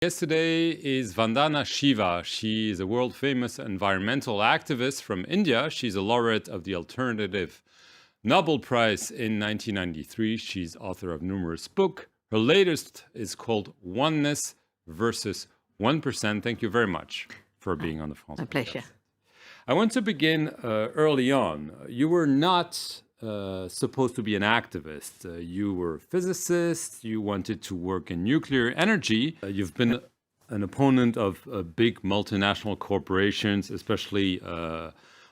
Guest today is Vandana Shiva. She is a world-famous environmental activist from India. She's a laureate of the Alternative Nobel Prize in 1993. She's author of numerous books. Her latest is called Oneness versus 1%. Thank you very much for being on the phone. My pleasure. I want to begin early on. You were not supposed to be an activist. You were a physicist. You wanted to work in nuclear energy. You've been an opponent of big multinational corporations, especially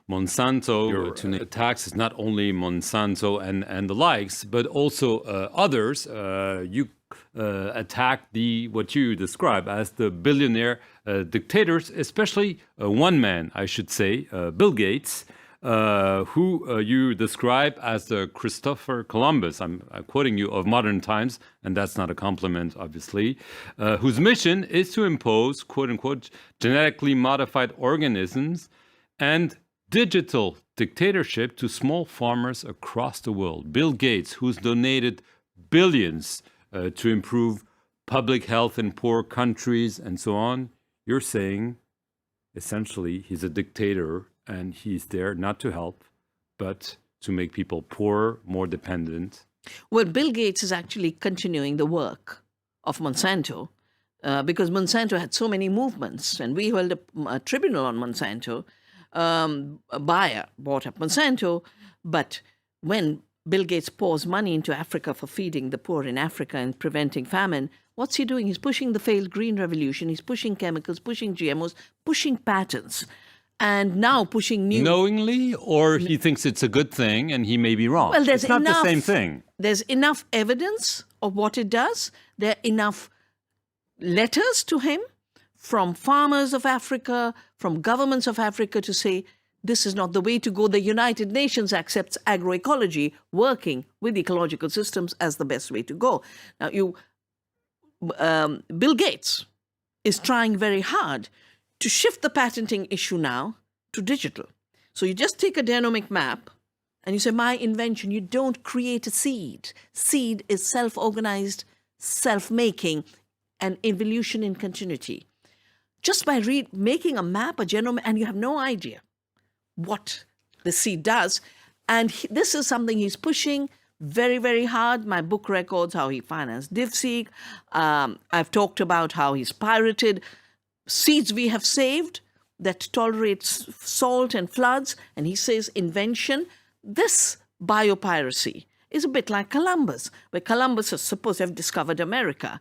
Monsanto. Your attacks is not only Monsanto and the likes, but also others. You attack what you describe as the billionaire dictators, especially one man, I should say, Bill Gates, who you describe as the Christopher Columbus, I'm quoting you, of modern times, and that's not a compliment, obviously, whose mission is to impose, quote unquote, genetically modified organisms and digital dictatorship to small farmers across the world. Bill Gates, who's donated billions to improve public health in poor countries and so on, you're saying essentially he's a dictator and he's there not to help, but to make people poorer, more dependent. Well, Bill Gates is actually continuing the work of Monsanto because Monsanto had so many movements, and we held a tribunal on Monsanto. A buyer bought up Monsanto, but when Bill Gates pours money into Africa for feeding the poor in Africa and preventing famine, what's he doing? He's pushing the failed green revolution. He's pushing chemicals, pushing GMOs, pushing patents, and now pushing new... Knowingly, or he thinks it's a good thing and he may be wrong? Well, it's not the same thing. There's enough evidence of what it does. There are enough letters to him from farmers of Africa, from governments of Africa to say, this is not the way to go. The United Nations accepts agroecology, working with ecological systems, as the best way to go. Now, Bill Gates is trying very hard to shift the patenting issue now to digital. So you just take a genomic map and you say, my invention, you don't create a seed. Seed is self-organized, self-making, and evolution in continuity. Just by making a map, a genome, and you have no idea what the seed does. And this is something he's pushing very, very hard. My book records how he financed DivSeek. I've talked about how he's pirated seeds we have saved that tolerates salt and floods. And he says invention. This biopiracy is a bit like Columbus, where Columbus is supposed to have discovered America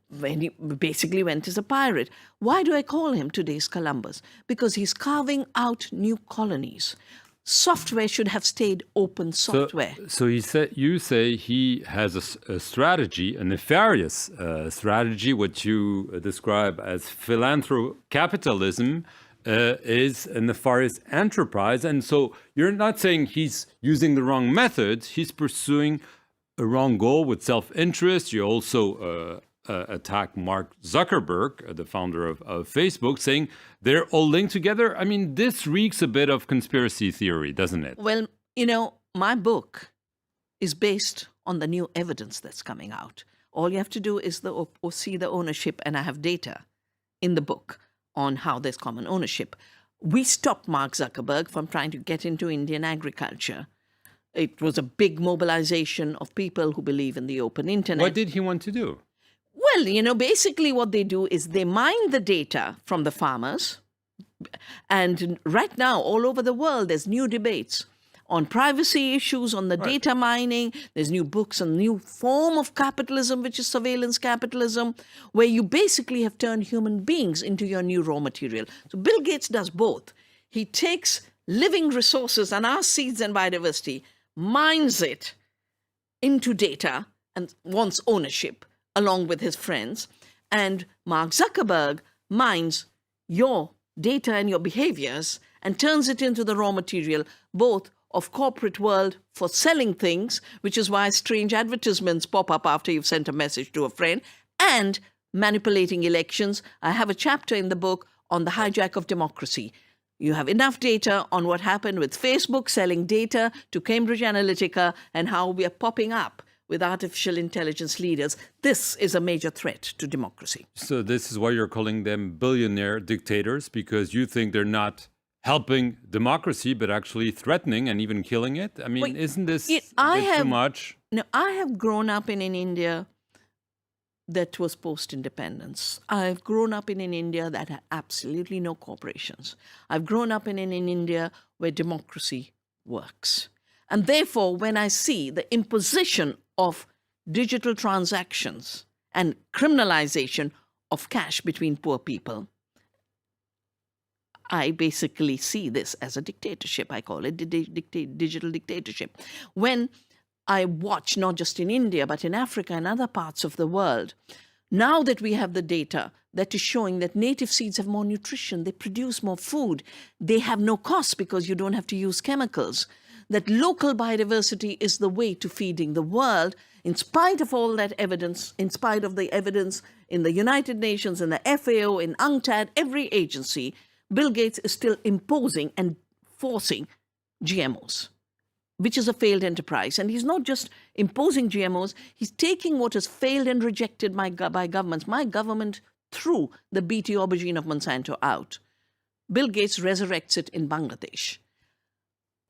when he basically went as a pirate. Why do I call him today's Columbus? Because he's carving out new colonies. Software should have stayed open software. So you say he has a strategy, a nefarious strategy, what you describe as Filantroop capitalism, is a nefarious enterprise. And so you're not saying he's using the wrong methods, he's pursuing a wrong goal with self-interest. You also attack Mark Zuckerberg, the founder of Facebook, saying they're all linked together. I mean, this reeks a bit of conspiracy theory, doesn't it? Well, my book is based on the new evidence that's coming out. All you have to do is see the ownership, and I have data in the book on how there's common ownership. We stopped Mark Zuckerberg from trying to get into Indian agriculture. It was a big mobilization of people who believe in the open internet. What did he want to do? Well, basically what they do is they mine the data from the farmers. And right now, all over the world, there's new debates on privacy issues, on the data mining. There's new books on new form of capitalism, which is surveillance capitalism, where you basically have turned human beings into your new raw material. So Bill Gates does both. He takes living resources and our seeds and biodiversity, mines it into data and wants ownership along with his friends. And Mark Zuckerberg mines your data and your behaviors and turns it into the raw material, both of corporate world for selling things, which is why strange advertisements pop up after you've sent a message to a friend, and manipulating elections. I have a chapter in the book on the hijack of democracy. You have enough data on what happened with Facebook selling data to Cambridge Analytica and how we are popping up with artificial intelligence leaders, this is a major threat to democracy. So this is why you're calling them billionaire dictators, because you think they're not helping democracy, but actually threatening and even killing it? I mean, Wait, isn't this I a bit too much? No, I have grown up in an India that was post-independence. I've grown up in an India that had absolutely no corporations. I've grown up in an India where democracy works. And therefore, when I see the imposition of digital transactions and criminalization of cash between poor people, I basically see this as a dictatorship. I call it digital dictatorship. When I watch, not just in India, but in Africa and other parts of the world, now that we have the data that is showing that native seeds have more nutrition, they produce more food, they have no cost because you don't have to use chemicals, that local biodiversity is the way to feeding the world, in spite of all that evidence, in spite of the evidence in the United Nations, in the FAO, in UNCTAD, every agency, Bill Gates is still imposing and forcing GMOs, which is a failed enterprise. And he's not just imposing GMOs, he's taking what has failed and rejected by governments. My government threw the BT aubergine of Monsanto out. Bill Gates resurrects it in Bangladesh.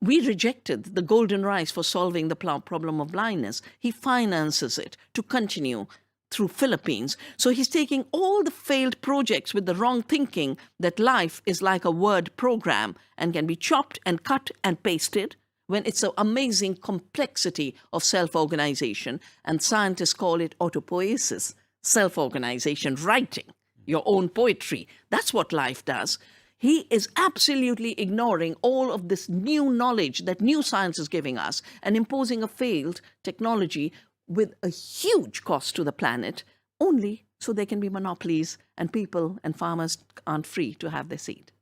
We rejected the golden rice for solving the problem of blindness. He finances it to continue through Philippines. So he's taking all the failed projects with the wrong thinking that life is like a word program and can be chopped and cut and pasted, when it's an amazing complexity of self-organization. And scientists call it autopoiesis, self-organization, writing your own poetry. That's what life does. He is absolutely ignoring all of this new knowledge that new science is giving us and imposing a failed technology with a huge cost to the planet, only so there can be monopolies and people and farmers aren't free to have their seed.